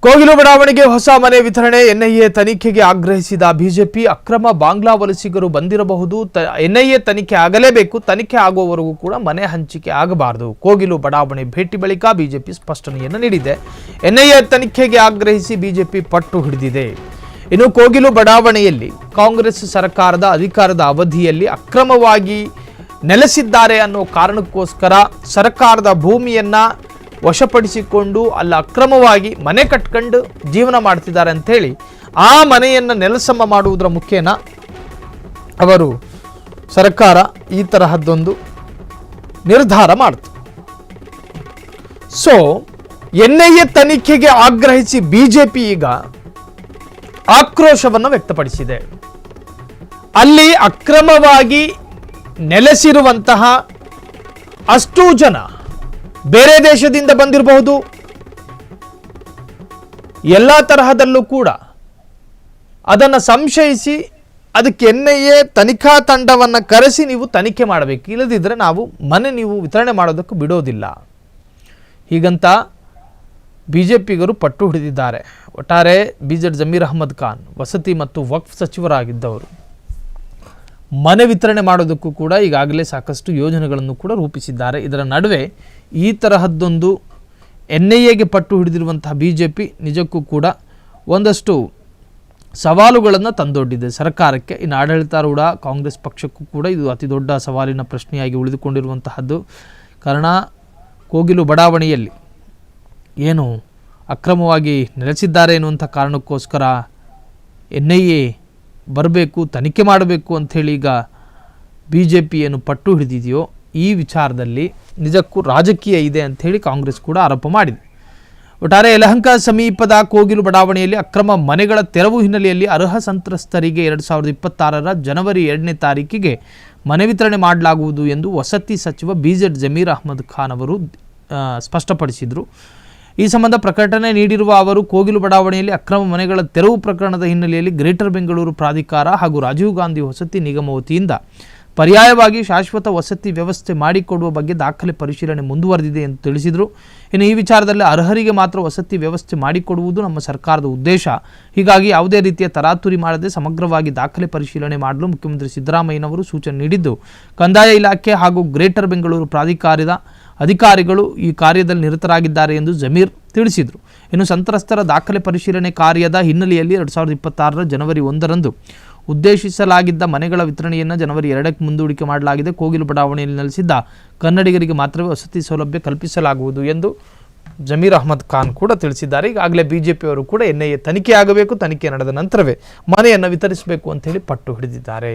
ಕೋಗಿಲು ಬಡಾವಣೆಗೆ ಹೊಸ ಮನೆ ವಿತರಣೆ ಎನ್ಐಎ ತನಿಖೆಗೆ ಆಗ್ರಹಿಸಿದ ಬಿಜೆಪಿ ಅಕ್ರಮ ಬಾಂಗ್ಲಾ ವಲಸಿಗರು ಬಂದಿರಬಹುದು ಎನ್ಐಎ ತನಿಖೆ ಆಗಲೇಬೇಕು ತನಿಖೆ ಆಗುವವರೆಗೂ ಕೂಡ ಮನೆ ಹಂಚಿಕೆ ಆಗಬಾರದು ಕೋಗಿಲು ಬಡಾವಣೆ ಭೇಟಿ ಬಳಿಕ ಬಿಜೆಪಿ ಸ್ಪಷ್ಟನೆಯನ್ನು ನೀಡಿದೆ ಎನ್ಐಎ ತನಿಖೆಗೆ ಆಗ್ರಹಿಸಿ ಬಿಜೆಪಿ ಪಟ್ಟು ಹಿಡಿದಿದೆ ಇನ್ನು ಕೋಗಿಲು ಬಡಾವಣೆಯಲ್ಲಿ ಕಾಂಗ್ರೆಸ್ ಸರ್ಕಾರದ ಅಧಿಕಾರದ ಅವಧಿಯಲ್ಲಿ ಅಕ್ರಮವಾಗಿ ನೆಲೆಸಿದ್ದಾರೆ ಅನ್ನೋ ಕಾರಣಕ್ಕೋಸ್ಕರ ಸರ್ಕಾರದ ಭೂಮಿಯನ್ನ ವಶಪಡಿಸಿಕೊಂಡು ಅಲ್ಲ ಅಕ್ರಮವಾಗಿ ಮನೆ ಕಟ್ಕೊಂಡು ಜೀವನ ಮಾಡ್ತಿದ್ದಾರೆ ಅಂಥೇಳಿ ಆ ಮನೆಯನ್ನು ನೆಲಸಮ ಮಾಡುವುದರ ಮುಖೇನ ಅವರು ಸರ್ಕಾರ ಈ ತರಹದ್ದೊಂದು ನಿರ್ಧಾರ ಮಾಡ್ತು. ಸೊ ಎನ್ಐಎ ತನಿಖೆಗೆ ಆಗ್ರಹಿಸಿ ಬಿಜೆಪಿ ಈಗ ಆಕ್ರೋಶವನ್ನು ವ್ಯಕ್ತಪಡಿಸಿದೆ. ಅಲ್ಲಿ ಅಕ್ರಮವಾಗಿ ನೆಲೆಸಿರುವಂತಹ ಅಷ್ಟೂ ಜನ ಬೇರೆ ದೇಶದಿಂದ ಬಂದಿರಬಹುದು, ಎಲ್ಲ ತರಹದಲ್ಲೂ ಕೂಡ ಅದನ್ನು ಸಂಶಯಿಸಿ ಅದಕ್ಕೆ ಎನ್ಐಎ ತನಿಖಾ ತಂಡವನ್ನು ಕರೆಸಿ ನೀವು ತನಿಖೆ ಮಾಡಬೇಕು, ಇಲ್ಲದಿದ್ದರೆ ನಾವು ಮನೆ ನೀವು ವಿತರಣೆ ಮಾಡೋದಕ್ಕೂ ಬಿಡೋದಿಲ್ಲ ಹೀಗಂತ ಬಿಜೆಪಿಗರು ಪಟ್ಟು ಹಿಡಿದಿದ್ದಾರೆ. ಒಟ್ಟಾರೆ ಬಿಜೆಡ್ ಜಮೀರ್ ಅಹ್ಮದ್ ಖಾನ್ ವಸತಿ ಮತ್ತು ವಕ್ಫ್ ಸಚಿವರಾಗಿದ್ದವರು ಮನೆ ವಿತರಣೆ ಮಾಡೋದಕ್ಕೂ ಕೂಡ ಈಗಾಗಲೇ ಸಾಕಷ್ಟು ಯೋಜನೆಗಳನ್ನು ಕೂಡ ರೂಪಿಸಿದ್ದಾರೆ. ಇದರ ನಡುವೆ ಈ ತರಹದ್ದೊಂದು ಎನ್ಐಎಗೆ ಪಟ್ಟು ಹಿಡಿದಿರುವಂತಹ ಬಿಜೆಪಿ ನಿಜಕ್ಕೂ ಕೂಡ ಒಂದಷ್ಟು ಸವಾಲುಗಳನ್ನು ತಂದೊಡ್ಡಿದೆ ಸರ್ಕಾರಕ್ಕೆ. ಇನ್ನು ಆಡಳಿತಾರೂಢ ಕಾಂಗ್ರೆಸ್ ಪಕ್ಷಕ್ಕೂ ಕೂಡ ಇದು ಅತಿ ದೊಡ್ಡ ಸವಾಲಿನ ಪ್ರಶ್ನೆಯಾಗಿ ಉಳಿದುಕೊಂಡಿರುವಂತಹದ್ದು. ಕಾರಣ ಕೋಗಿಲು ಬಡಾವಣೆಯಲ್ಲಿ ಏನು ಅಕ್ರಮವಾಗಿ ನೆಲೆಸಿದ್ದಾರೆ ಎನ್ನುವಂಥ ಕಾರಣಕ್ಕೋಸ್ಕರ ಎನ್ಐಎ ಬರಬೇಕು, ತನಿಖೆ ಮಾಡಬೇಕು ಅಂಥೇಳಿ ಈಗ ಬಿಜೆಪಿ ಏನು ಪಟ್ಟು ಹಿಡಿದಿದೆಯೋ ಈ ವಿಚಾರದಲ್ಲಿ ನಿಜಕ್ಕೂ ರಾಜಕೀಯ ಇದೆ ಅಂಥೇಳಿ ಕಾಂಗ್ರೆಸ್ ಕೂಡ ಆರೋಪ ಮಾಡಿದೆ. ಒಟ್ಟಾರೆ ಯಲಹಂಕ ಸಮೀಪದ ಕೋಗಿಲು ಬಡಾವಣೆಯಲ್ಲಿ ಅಕ್ರಮ ಮನೆಗಳ ತೆರವು ಹಿನ್ನೆಲೆಯಲ್ಲಿ ಅರ್ಹ ಸಂತ್ರಸ್ತರಿಗೆ 2026 ಜನವರಿ 2ನೇ ತಾರೀಕಿಗೆ ಮನೆ ವಿತರಣೆ ಮಾಡಲಾಗುವುದು ಎಂದು ವಸತಿ ಸಚಿವ ಬಿಜೆಡ್ ಜಮೀರ್ ಅಹ್ಮದ್ ಖಾನ್ ಅವರು ಸ್ಪಷ್ಟಪಡಿಸಿದರು. ಈ ಸಂಬಂಧ ಪ್ರಕಟಣೆ ನೀಡಿರುವ ಅವರು ಕೋಗಿಲು ಬಡಾವಣೆಯಲ್ಲಿ ಅಕ್ರಮ ಮನೆಗಳ ತೆರವು ಪ್ರಕರಣದ ಹಿನ್ನೆಲೆಯಲ್ಲಿ ಗ್ರೇಟರ್ ಬೆಂಗಳೂರು ಪ್ರಾಧಿಕಾರ ಹಾಗೂ ರಾಜೀವ್ ಗಾಂಧಿ ವಸತಿ ನಿಗಮ ವತಿಯಿಂದ ಪರ್ಯಾಯವಾಗಿ ಶಾಶ್ವತ ವಸತಿ ವ್ಯವಸ್ಥೆ ಮಾಡಿಕೊಡುವ ಬಗ್ಗೆ ದಾಖಲೆ ಪರಿಶೀಲನೆ ಮುಂದುವರೆದಿದೆ ಎಂದು ತಿಳಿಸಿದರು. ಇನ್ನು ಈ ವಿಚಾರದಲ್ಲಿ ಅರ್ಹರಿಗೆ ಮಾತ್ರ ವಸತಿ ವ್ಯವಸ್ಥೆ ಮಾಡಿಕೊಡುವುದು ನಮ್ಮ ಸರ್ಕಾರದ ಉದ್ದೇಶ. ಹೀಗಾಗಿ ಯಾವುದೇ ರೀತಿಯ ತರಾತುರಿ ಮಾಡದೆ ಸಮಗ್ರವಾಗಿ ದಾಖಲೆ ಪರಿಶೀಲನೆ ಮಾಡಲು ಮುಖ್ಯಮಂತ್ರಿ ಸಿದ್ದರಾಮಯ್ಯನವರು ಸೂಚನೆ ನೀಡಿದ್ದು, ಕಂದಾಯ ಇಲಾಖೆ ಹಾಗೂ ಗ್ರೇಟರ್ ಬೆಂಗಳೂರು ಪ್ರಾಧಿಕಾರದ ಅಧಿಕಾರಿಗಳು ಈ ಕಾರ್ಯದಲ್ಲಿ ನಿರತರಾಗಿದ್ದಾರೆ ಎಂದು ಜಮೀರ್ ತಿಳಿಸಿದರು. ಇನ್ನು ಸಂತ್ರಸ್ತರ ದಾಖಲೆ ಪರಿಶೀಲನೆ ಕಾರ್ಯದ ಹಿನ್ನೆಲೆಯಲ್ಲಿ 2026 ಜನವರಿ 1ರಂದು ಉದ್ದೇಶಿಸಲಾಗಿದ್ದ ಮನೆಗಳ ವಿತರಣೆಯನ್ನು ಜನವರಿ 2ಕ್ಕೆ ಮುಂದೂಡಿಕೆ ಮಾಡಲಾಗಿದೆ. ಕೋಗಿಲು ಬಡಾವಣೆಯಲ್ಲಿ ನೆಲೆಸಿದ್ದ ಕನ್ನಡಿಗರಿಗೆ ಮಾತ್ರವೇ ವಸತಿ ಸೌಲಭ್ಯ ಕಲ್ಪಿಸಲಾಗುವುದು ಎಂದು ಜಮೀರ್ ಅಹ್ಮದ್ ಖಾನ್ ಕೂಡ ತಿಳಿಸಿದ್ದಾರೆ. ಈಗಾಗಲೇ ಬಿಜೆಪಿಯವರು ಕೂಡ ಎನ್ಐಎ ತನಿಖೆ ಆಗಬೇಕು, ತನಿಖೆ ನಡೆದ ನಂತರವೇ ಮನೆಯನ್ನು ವಿತರಿಸಬೇಕು ಅಂತ ಹೇಳಿ ಪಟ್ಟು ಹಿಡಿದಿದ್ದಾರೆ.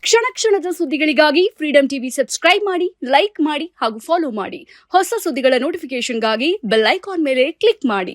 ಕ್ಷಣ ಕ್ಷಣದ ಸುದ್ದಿಗಳಿಗಾಗಿ ಫ್ರೀಡಂ ಟಿವಿ ಸಬ್ಸ್ಕ್ರೈಬ್ ಮಾಡಿ, ಲೈಕ್ ಮಾಡಿ ಹಾಗೂ ಫಾಲೋ ಮಾಡಿ. ಹೊಸ ಸುದ್ದಿಗಳ ನೋಟಿಫಿಕೇಶನ್ಗಾಗಿ ಬೆಲ್ ಐಕಾನ್ ಮೇಲೆ ಕ್ಲಿಕ್ ಮಾಡಿ.